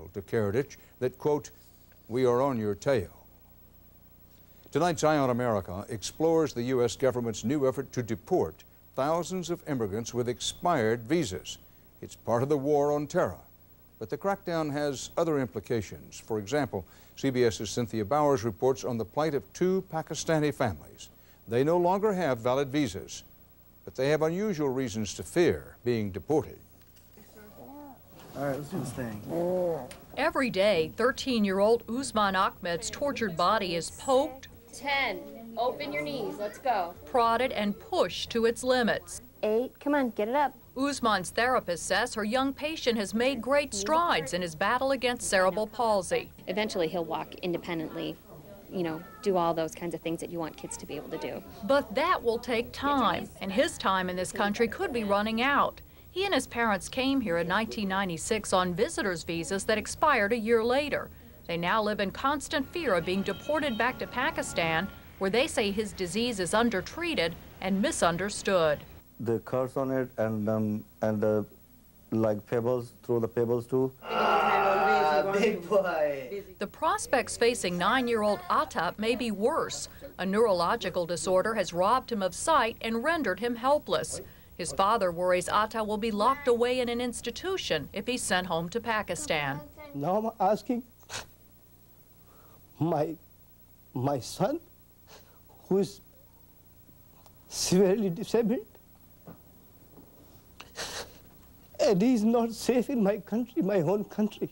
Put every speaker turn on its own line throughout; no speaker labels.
signal to Karadzic that, quote, "We are on your tail." Tonight's Eye on America explores the U.S. government's new effort to deport thousands of immigrants with expired visas. It's part of the war on terror. But the crackdown has other implications. For example, CBS's Cynthia Bowers reports on the plight of two Pakistani families. They no longer have valid visas, but they have unusual reasons to fear being deported.
All right, let's do this thing.
Every day, 13-year-old Usman Ahmed's tortured body is poked,
10. Open your knees. Let's go.
prodded, and pushed to its limits.
8. Come on, get it up.
Usman's therapist says her young patient has made great strides in his battle against cerebral palsy.
Eventually, he'll walk independently, you know, do all those kinds of things that you want kids to be able to do.
But that will take time, and his time in this country could be running out. He and his parents came here in 1996 on visitors' visas that expired a year later. They now live in constant fear of being deported back to Pakistan, where they say his disease is undertreated and misunderstood.
The curse on it and the like pebbles, throw the pebbles too. Big boy.
The prospects facing 9-year-old Atta may be worse. A neurological disorder has robbed him of sight and rendered him helpless. His father worries Atta will be locked away in an institution if he's sent home to Pakistan.
Now I'm asking my son, who is severely disabled, and he's not safe in my country, my own country.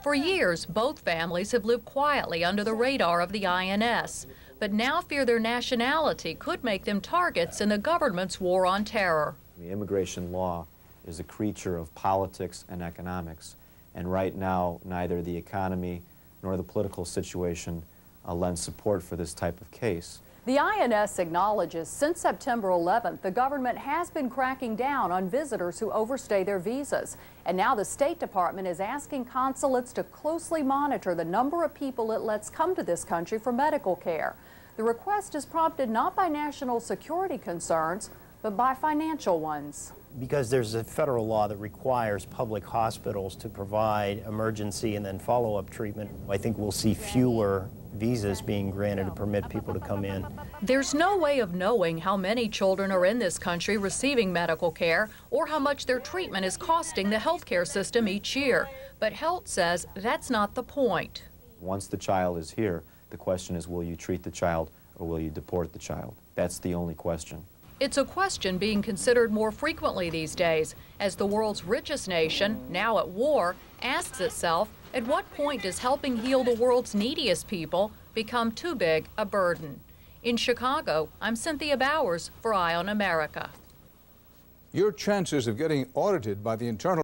For years, both families have lived quietly under the radar of the INS, but now fear their nationality could make them targets in the government's war on terror.
The immigration law is a creature of politics and economics, and right now neither the economy nor the political situation lends support for this type of case.
The INS acknowledges since September 11th, the government has been cracking down on visitors who overstay their visas. And now the State Department is asking consulates to closely monitor the number of people it lets come to this country for medical care. The request is prompted not by national security concerns, but by financial ones.
Because there's a federal law that requires public hospitals to provide emergency and then follow-up treatment, I think we'll see fewer visas being granted to permit people to come in.
There's no way of knowing how many children are in this country receiving medical care or how much their treatment is costing the healthcare system each year. But Helt says that's not the point.
Once the child is here, the question is, will you treat the child or will you deport the child? That's the only question.
It's a question being considered more frequently these days as the world's richest nation, now at war, asks itself, at what point does helping heal the world's neediest people become too big a burden? In Chicago, I'm Cynthia Bowers for Eye on America.
Your chances of getting audited by the Internal